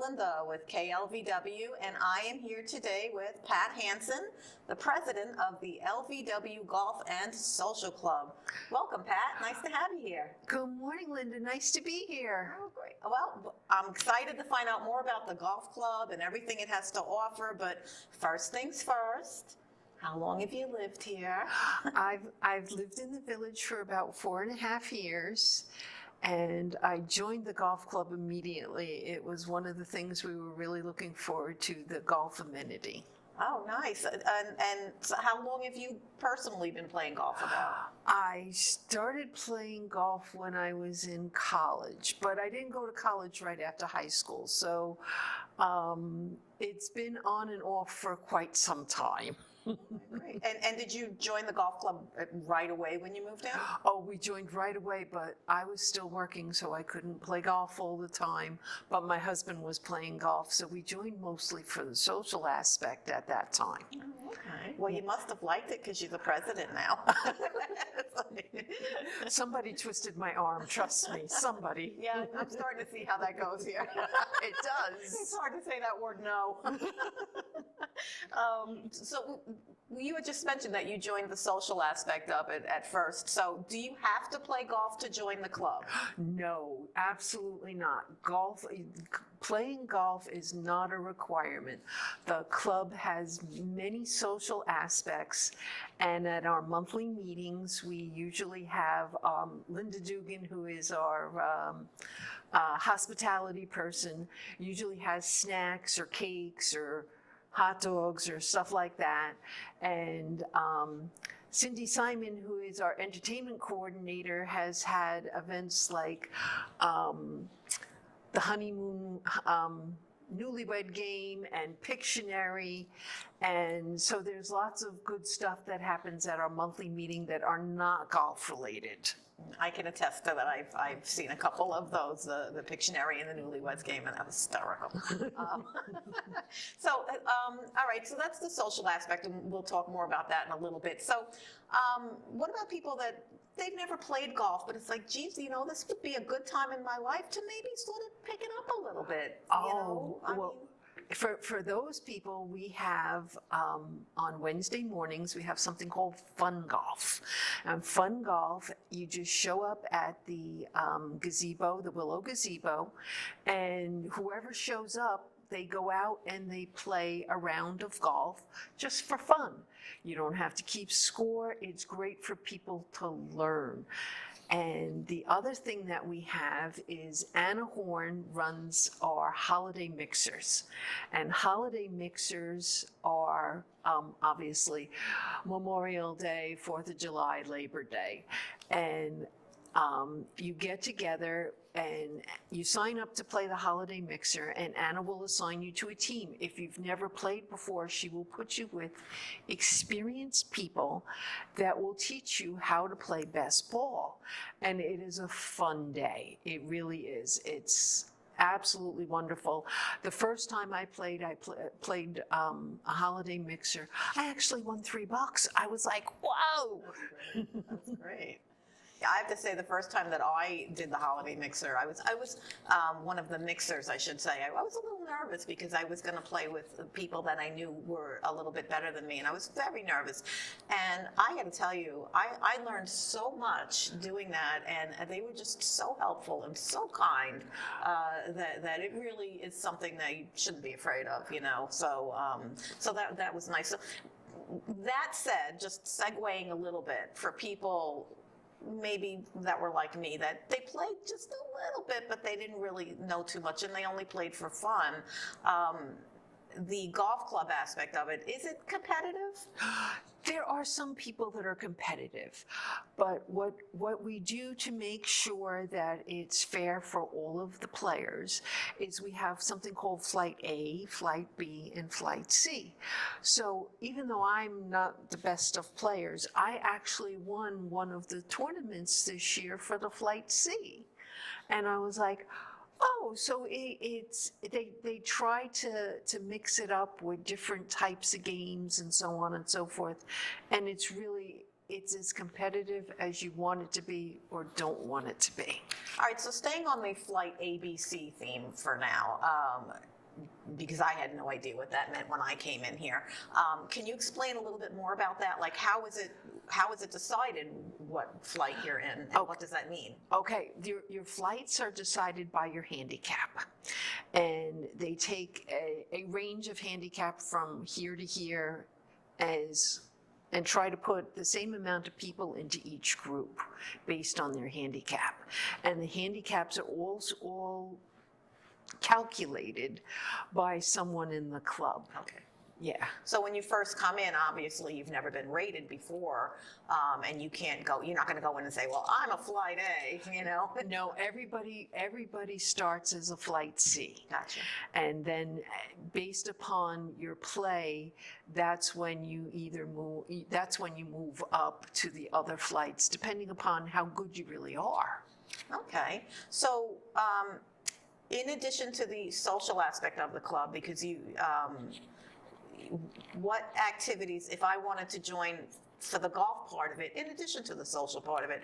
Linda with KLVW, and I am here today with Pat Hansen, the president of the LVW Golf and Social Club. Welcome, Pat. Nice to have you here. Good morning, Linda. Nice to be here. Oh, great. Well, I'm excited to find out more about the golf club and everything it has to offer, but first things first, how long have you lived here? I've lived in the village for about 4.5 years. And I joined the golf club immediately. It was one of the things we were really looking forward to, the golf amenity. Oh, nice. And so how long have you personally been playing golf about? I started playing golf when I was in college, but I didn't go to college right after high school. So it's been on and off for quite some time. Great. And did you join the golf club right away when you moved in? Oh, we joined right away, but I was still working, so I couldn't play golf all the time. But my husband was playing golf, so we joined mostly for the social aspect at that time. Oh, okay. Well, you must have liked it because you're the president now. Somebody twisted my arm, trust me, somebody. Yeah, I'm starting to see how that goes here. It does. It's hard to say that word, no. So you had just mentioned that you joined the social aspect of it at first. So do you have to play golf to join the club? No, absolutely not. Playing golf is not a requirement. The club has many social aspects, and at our monthly meetings, we usually have Linda Dugan, who is our hospitality person, usually has snacks or cakes or hot dogs or stuff like that. And Cindy Simon, who is our entertainment coordinator, has had events like the honeymoon newlywed game and Pictionary. And so there's lots of good stuff that happens at our monthly meeting that are not golf related. I can attest to that. I've seen a couple of those, the Pictionary and the Newlyweds game, and that was hysterical. All right, so that's the social aspect, and we'll talk more about that in a little bit. So what about people that they've never played golf, but it's like, geez, you know, this would be a good time in my life to maybe sort of pick it up a little bit. For those people, we have, on Wednesday mornings, we have something called Fun Golf. And Fun Golf, you just show up at the gazebo, the Willow Gazebo, and whoever shows up, they go out and they play a round of golf just for fun. You don't have to keep score. It's great for people to learn. And the other thing that we have is Anna Horn runs our holiday mixers. And holiday mixers are obviously Memorial Day, 4th of July, Labor Day. And you get together and you sign up to play the holiday mixer, and Anna will assign you to a team. If you've never played before, she will put you with experienced people that will teach you how to play best ball. And it is a fun day. It really is. It's absolutely wonderful. The first time I played a holiday mixer. I actually won $3. I was like, whoa. That's great. I have to say, the first time that I did the holiday mixer, I was one of the mixers, I should say. I was a little nervous because I was going to play with people that I knew were a little bit better than me, and I was very nervous. And I got to tell you, I learned so much doing that, and they were just so helpful and so kind that it really is something that you shouldn't be afraid of, you know. So that was nice. So, that said, just segueing a little bit for people maybe that were like me, that they played just a little bit, but they didn't really know too much, and they only played for fun. The golf club aspect of it, is it competitive? There are some people that are competitive, but what we do to make sure that it's fair for all of the players is we have something called Flight A, Flight B, and Flight C. So even though I'm not the best of players, I actually won one of the tournaments this year for the Flight C. And I was like, oh, so they try to mix it up with different types of games and so on and so forth, and it's as competitive as you want it to be or don't want it to be. All right, so staying on the Flight ABC theme for now, because I had no idea what that meant when I came in here. Can you explain a little bit more about that? Like, how is it decided what flight you're in, and what does that mean? Okay, your flights are decided by your handicap, and they take a range of handicap from here to here and try to put the same amount of people into each group based on their handicap. And the handicaps are all calculated by someone in the club. Okay. Yeah. So when you first come in, obviously you've never been rated before, and you're not going to go in and say, well, I'm a flight A, you know? No, everybody starts as a flight C. Gotcha. And then based upon your play, that's when you move up to the other flights, depending upon how good you really are. Okay. So, in addition to the social aspect of the club, because what activities, if I wanted to join for the golf part of it, in addition to the social part of it,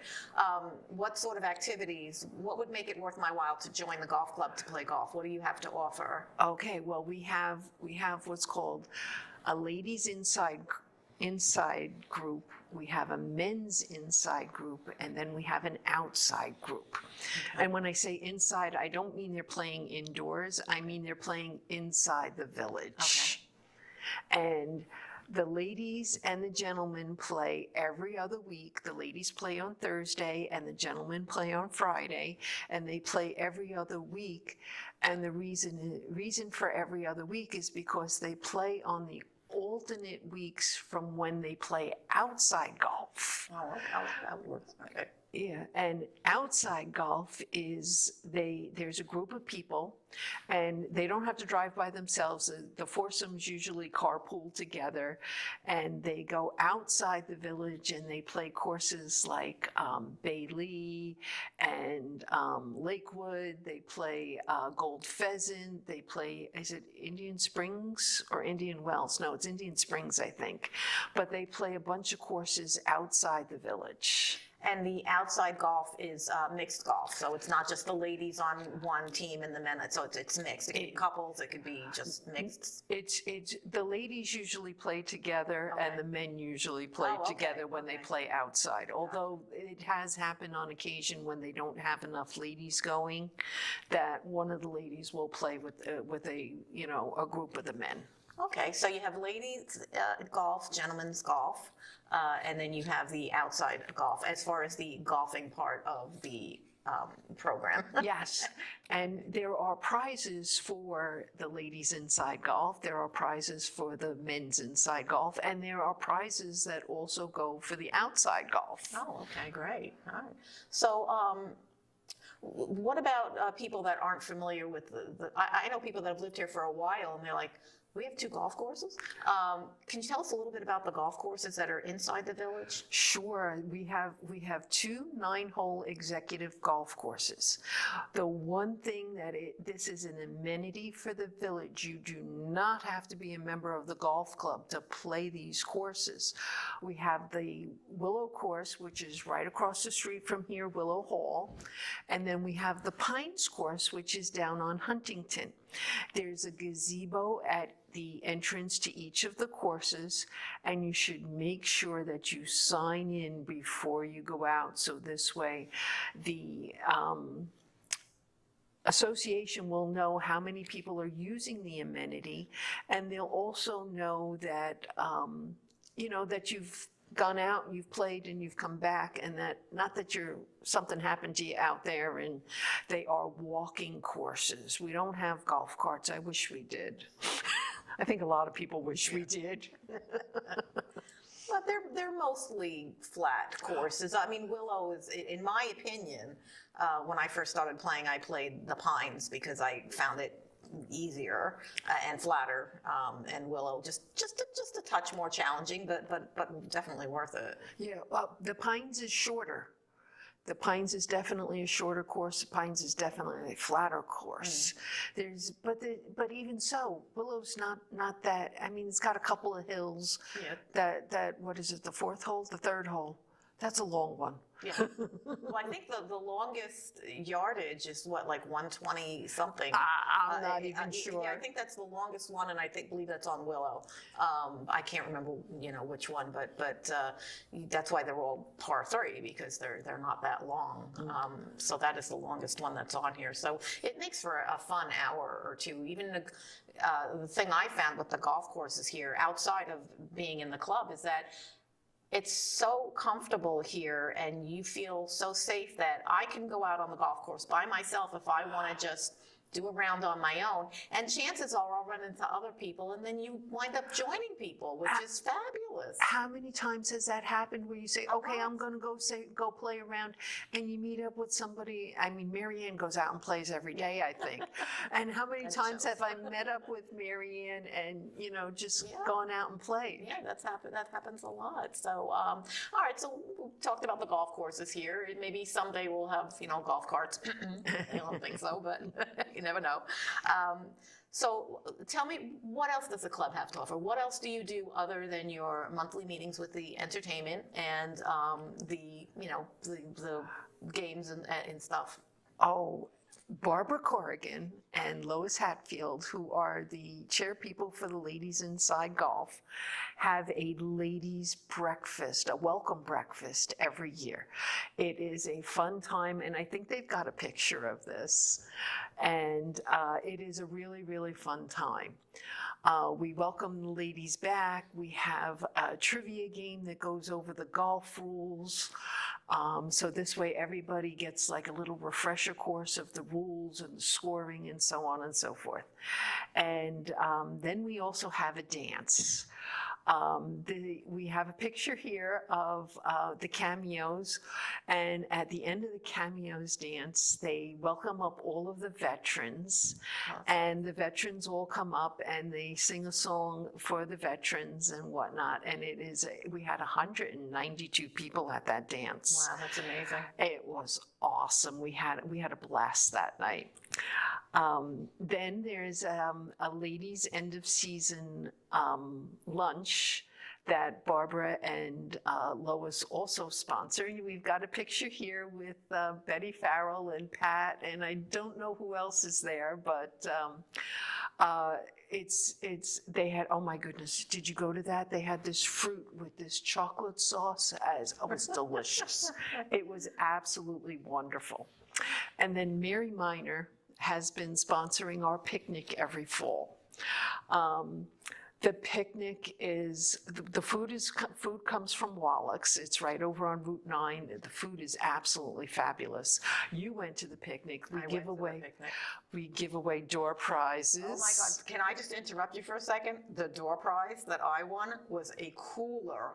what sort of activities, what would make it worth my while to join the golf club to play golf? What do you have to offer? Okay, well, we have what's called a ladies inside group, we have a men's inside group, and then we have an outside group. Okay. And when I say inside, I don't mean they're playing indoors, I mean they're playing inside the village. Okay. And the ladies and the gentlemen play every other week. The ladies play on Thursday and the gentlemen play on Friday, and they play every other week. And the reason for every other week is because they play on the alternate weeks from when they play outside golf. Oh, that works. Okay. Yeah, and outside golf is there's a group of people, and they don't have to drive by themselves. The foursomes usually carpool together, and they go outside the village and they play courses like Bailey and Lakewood. They play Gold Pheasant. They play, is it Indian Springs or Indian Wells? No, it's Indian Springs, I think. But they play a bunch of courses outside the village. And the outside golf is mixed golf, so it's not just the ladies on one team and the men. So it's mixed. It could be couples. It could be just mixed. It's the ladies usually play together, okay, and the men usually play together when they play outside. Although it has happened on occasion when they don't have enough ladies going, that one of the ladies will play with a group of the men. Okay, so you have ladies golf, gentlemen's golf, and then you have the outside golf as far as the golfing part of the program. Yes, and there are prizes for the ladies inside golf, there are prizes for the men's inside golf, and there are prizes that also go for the outside golf. Oh, okay, great. All right. So, what about people that aren't familiar with I know people that have lived here for a while, and they're like, we have 2 golf courses. Can you tell us a little bit about the golf courses that are inside the village? Sure. We have 2 9-hole executive golf courses. The one thing this is an amenity for the village. You do not have to be a member of the golf club to play these courses. We have the Willow course, which is right across the street from here, Willow Hall. And then we have the Pines course, which is down on Huntington. There's a gazebo at the entrance to each of the courses, and you should make sure that you sign in before you go out, so this way the association will know how many people are using the amenity, and they'll also know that that you've gone out, you've played, and you've come back, and that not that something happened to you out there. And they are walking courses. We don't have golf carts. I wish we did. I think a lot of people wish we did. But they're mostly flat courses. I mean, Willow is, in my opinion, when I first started playing, I played the Pines because I found it easier and flatter, and Willow just a touch more challenging, but definitely worth it. Yeah, well, the Pines is shorter. The Pines is definitely a shorter course. The Pines is definitely a flatter course. But even so, Willow's not that. I mean, it's got a couple of hills. Yeah. That what is it? The 4th hole, the 3rd hole. That's a long one. Yeah. Well, I think the longest yardage is what, like 120 something. I'm not even sure. Yeah, I think that's the longest one, and believe that's on Willow. I can't remember, which one, but that's why they're all par 3, because they're not that long. So that is the longest one that's on here. So it makes for a fun hour or two. Even the thing I found with the golf courses here, outside of being in the club, is that it's so comfortable here, and you feel so safe that I can go out on the golf course by myself if I want to just do a round on my own. And chances are I'll run into other people, and then you wind up joining people, which is fabulous. How many times has that happened where you say, okay, I'm going to go play around, and you meet up with somebody? I mean, Mary Ann goes out and plays every day, I think. And how many times have I met up with Mary Ann and, just gone out and played? Yeah, that happens a lot. So, all right, so we talked about the golf courses here. Maybe someday we'll have, golf carts. I don't think so, but you never know. So tell me, what else does the club have to offer? What else do you do other than your monthly meetings with the entertainment and the games and stuff? Oh, Barbara Corrigan and Lois Hatfield, who are the chair people for the Ladies Inside Golf, have a ladies' breakfast, a welcome breakfast every year. It is a fun time, and I think they've got a picture of this. And it is a really, really fun time. We welcome the ladies back. We have a trivia game that goes over the golf rules. So this way everybody gets like a little refresher course of the rules and the scoring and so on and so forth. And then we also have a dance. We have a picture here of the cameos, and at the end of the cameos dance, they welcome up all of the veterans, and the veterans all come up and they sing a song for the veterans and whatnot. And we had 192 people at that dance. Wow, that's amazing. It was awesome. We had a blast that night. Then there's a ladies' end of season lunch that Barbara and Lois also sponsor. And we've got a picture here with Betty Farrell and Pat, and I don't know who else is there, but they had, oh my goodness, did you go to that? They had this fruit with this chocolate sauce. It was delicious. It was absolutely wonderful. And then Mary Miner has been sponsoring our picnic every fall. The picnic is, the food comes from Wallach's. It's right over on Route 9. The food is absolutely fabulous. You went to the picnic. We give away door prizes. Oh my God, can I just interrupt you for a second? The door prize that I won was a cooler.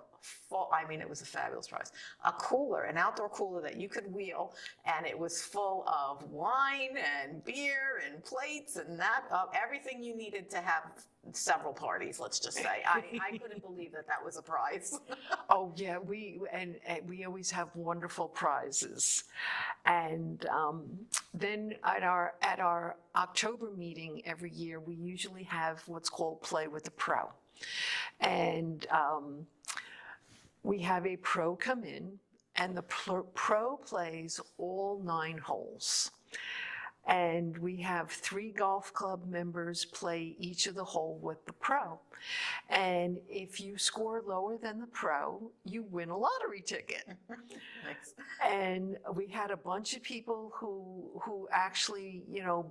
It was a fabulous prize. A cooler, an outdoor cooler that you could wheel, and it was full of wine and beer and plates and everything you needed to have several parties, let's just say. I couldn't believe that was a prize. Oh yeah, we always have wonderful prizes. And then at our October meeting every year, we usually have what's called Play with the Pro. And we have a pro come in, and the pro plays all 9 holes. And we have 3 golf club members play each of the hole with the pro. And if you score lower than the pro, you win a lottery ticket. Nice. And we had a bunch of people who actually,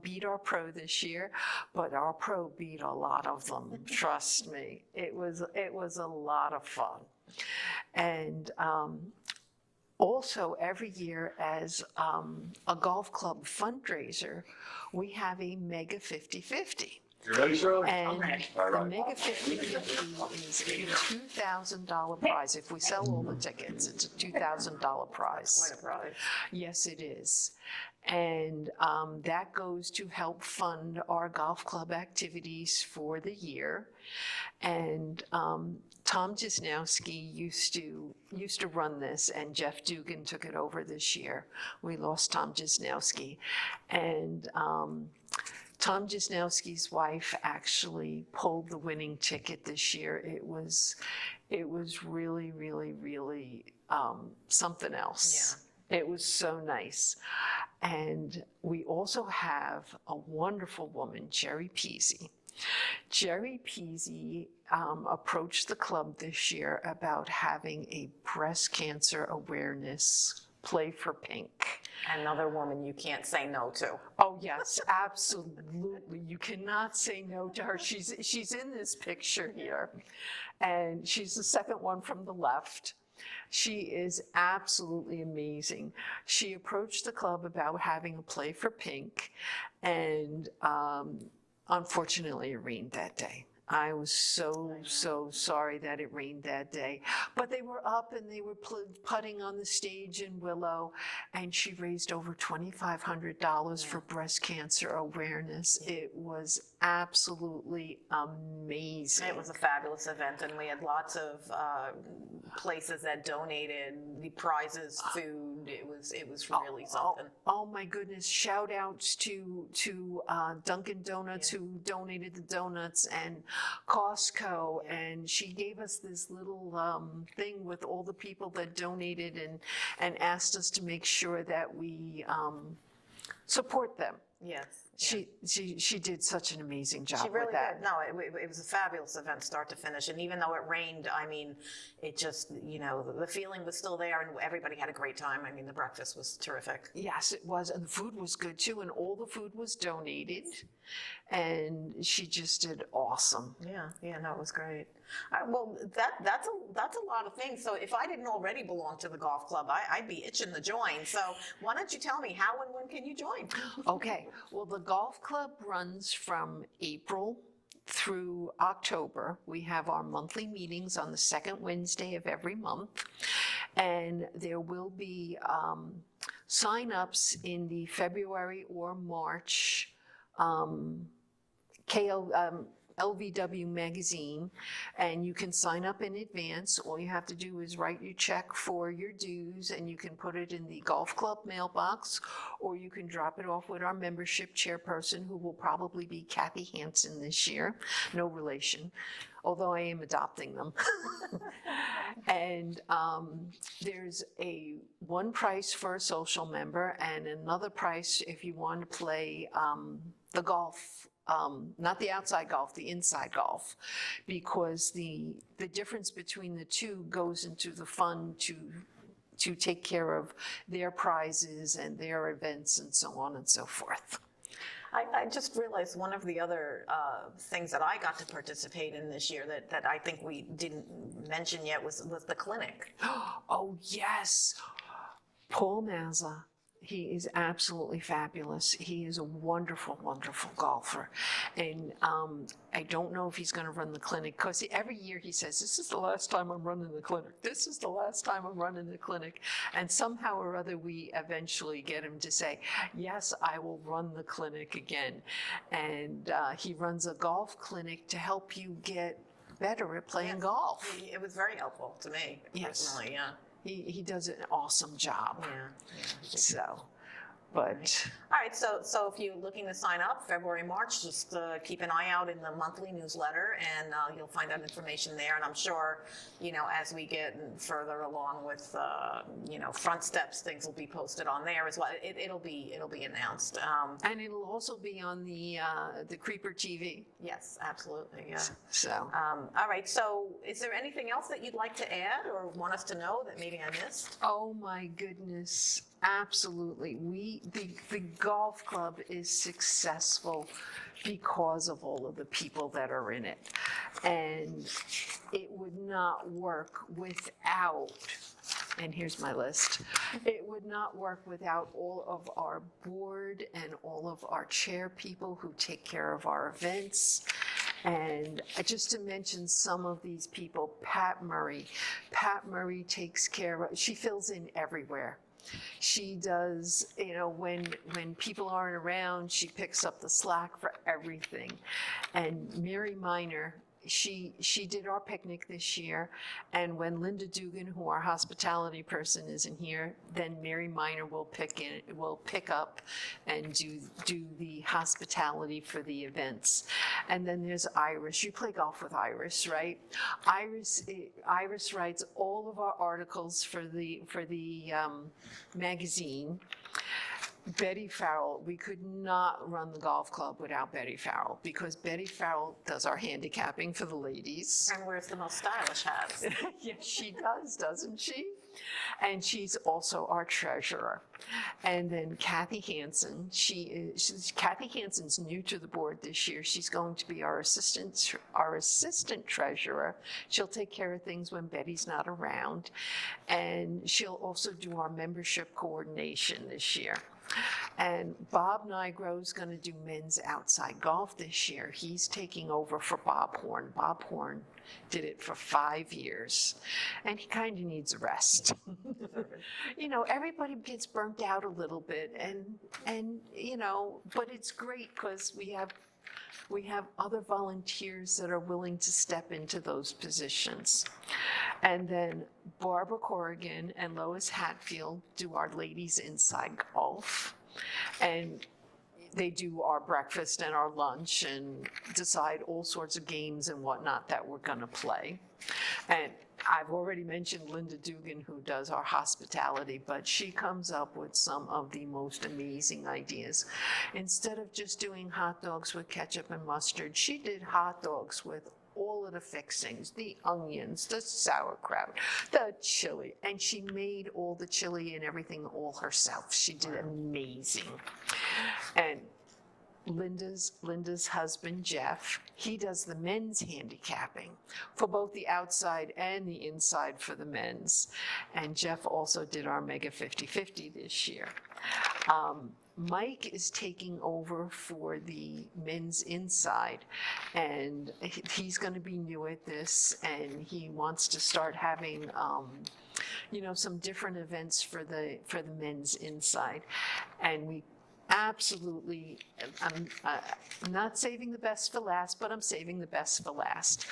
beat our pro this year, but our pro beat a lot of them. Trust me, it was a lot of fun. And also, every year as a golf club fundraiser, we have a Mega 50-50. You ready, Shirley? And Okay. the Mega 50-50 is a $2,000 prize. If we sell all the tickets, it's a $2,000 prize. Quite a prize. Yes, it is. And that goes to help fund our golf club activities for the year. And Tom Jesnowski used to run this, and Jeff Dugan took it over this year. We lost Tom Jesnowski. And Tom Jesnowski's wife actually pulled the winning ticket this year. It was really, really, really something else. Yeah. It was so nice. And we also have a wonderful woman, Jerry Peasy. Jerry Peasy approached the club this year about having a breast cancer awareness play for pink. Another woman you can't say no to. Oh yes, absolutely. You cannot say no to her. She's in this picture here, and she's the second one from the left. She is absolutely amazing. She approached the club about having a play for pink, and unfortunately it rained that day. I was so sorry that it rained that day. But they were up and they were putting on the stage in Willow, and she raised over $2,500 for breast cancer awareness. It was absolutely amazing. It was a fabulous event, and we had lots of places that donated the prizes, food. It was really something. Oh my goodness! Shout outs to Dunkin' Donuts, who donated the donuts, and Costco, and she gave us this little thing with all the people that donated and asked us to make sure that we support them. Yes. She did such an amazing job She really with that. did. No, it was a fabulous event, start to finish. And even though it rained, I mean, it just, the feeling was still there, and everybody had a great time. I mean, the breakfast was terrific. Yes, it was, and the food was good too, and all the food was donated, and she just did awesome. Yeah, no, it was great. Well, that's a lot of things. So if I didn't already belong to the golf club, I'd be itching to join. So why don't you tell me how and when can you join? Okay, well, the golf club runs from April through October. We have our monthly meetings on the second Wednesday of every month, and there will be sign-ups in the February or March KLVW magazine, and you can sign up in advance. All you have to do is write your check for your dues, and you can put it in the golf club mailbox, or you can drop it off with our membership chairperson, who will probably be Kathy Hansen this year, no relation, although I am adopting them. And there's one price for a social member, and another price if you want to play the golf, not the outside golf, the inside golf, because the difference between the two goes into the fund to take care of their prizes and their events and so on and so forth. I just realized one of the other things that I got to participate in this year that I think we didn't mention yet was the clinic. Oh yes, Paul Mazza. He is absolutely fabulous. He is a wonderful, wonderful golfer. And I don't know if he's going to run the clinic, because every year he says, this is the last time I'm running the clinic. This is the last time I'm running the clinic. And somehow or other, we eventually get him to say, yes, I will run the clinic again. And he runs a golf clinic to help you get better at playing golf. It was very helpful to me, personally, yeah. He does an awesome job. Yeah. So, but. All right, so if you're looking to sign up, February, March, just keep an eye out in the monthly newsletter, and you'll find out information there. And I'm sure, as we get further along with, front steps, things will be posted on there as well. It'll be announced. And it'll also be on the Creeper TV. Yes, absolutely, yeah. So. All right, so is there anything else that you'd like to add or want us to know that maybe I missed? Oh my goodness, absolutely. The golf club is successful because of all of the people that are in it. And it would not work without, and here's my list, it would not work without all of our board and all of our chair people who take care of our events. And just to mention some of these people, Pat Murray. Pat Murray takes care of, she fills in everywhere. She does, when people aren't around, she picks up the slack for everything. And Mary Miner, she did our picnic this year, and when Linda Dugan, who our hospitality person, isn't here, then Mary Miner will pick up and do the hospitality for the events. And then there's Iris. You play golf with Iris, right? Iris writes all of our articles for the magazine. Betty Farrell, we could not run the golf club without Betty Farrell, because Betty Farrell does our handicapping for the ladies. And wears the most stylish hats. Yes, she does, doesn't she? And she's also our treasurer. And then Kathy Hansen, Kathy Hansen's new to the board this year. She's going to be our assistant treasurer. She'll take care of things when Betty's not around. And she'll also do our membership coordination this year. And Bob Nigro's going to do men's outside golf this year. He's taking over for Bob Horn. Bob Horn did it for 5 years, and he kind of needs a rest. You know, everybody gets burnt out a little bit, and you know, but it's great because we have other volunteers that are willing to step into those positions. And then Barbara Corrigan and Lois Hatfield do our ladies inside golf. And they do our breakfast and our lunch and decide all sorts of games and whatnot that we're going to play. And I've already mentioned Linda Dugan, who does our hospitality, but she comes up with some of the most amazing ideas. Instead of just doing hot dogs with ketchup and mustard, she did hot dogs with all of the fixings, the onions, the sauerkraut, the chili, and she made all the chili and everything all herself. She did amazing. And Linda's husband, Jeff, he does the men's handicapping for both the outside and the inside for the men's. And Jeff also did our Mega 50-50 this year. Mike is taking over for the men's inside, and he's going to be new at this, and he wants to start having you know, some different events for the men's inside. And we absolutely, I'm not saving the best for last, but I'm saving the best for last.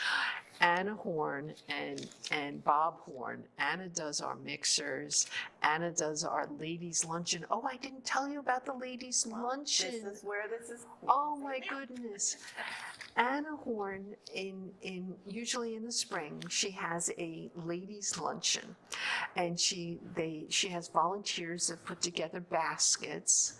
Anna Horn and Bob Horn. Anna does our mixers. Anna does our ladies' luncheon. Oh, I didn't tell you about the ladies' luncheon. This is where this is. Oh my goodness. Anna Horn, usually in the spring, she has a ladies' luncheon, and she has volunteers that put together baskets,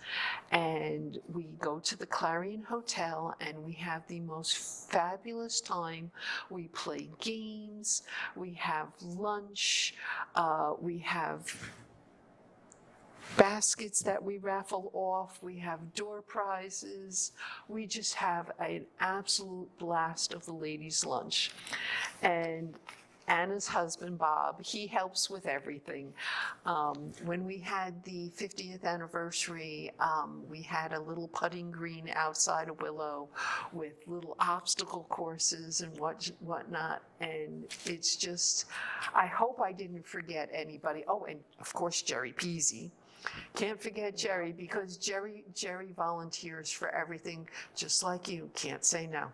and we go to the Clarion Hotel, and we have the most fabulous time. We play games, we have lunch, we have baskets that we raffle off, we have door prizes, we just have an absolute blast of the ladies' lunch. And Anna's husband, Bob, he helps with everything. When we had the 50th anniversary, we had a little putting green outside of Willow with little obstacle courses and whatnot. And it's just, I hope I didn't forget anybody. Oh, and of course, Jerry Peasy. Can't forget Jerry, because Jerry volunteers for everything, just like you. Can't say no.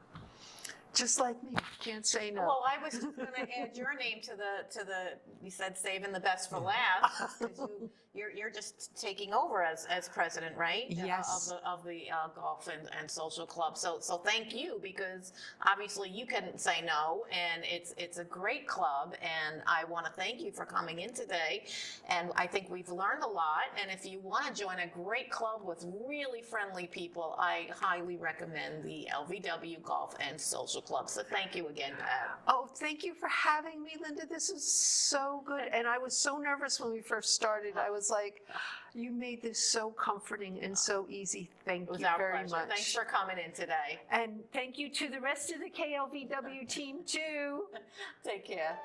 Just like me, can't say no. Well, I was just going to add your name to the. You said saving the best for last, because you're just taking over as president, right? Yes. Of the golf and social club. So thank you, because obviously you can say no, and it's a great club, and I want to thank you for coming in today. And I think we've learned a lot. And if you want to join a great club with really friendly people, I highly recommend the LVW Golf and Social Club. So thank you again, Pat. Oh, thank you for having me, Linda. This is so good. And I was so nervous when we first started. I was like, you made this so comforting and so easy. Thank you very much. Thanks for coming in today. And thank you to the rest of the KLVW team, too. Take care.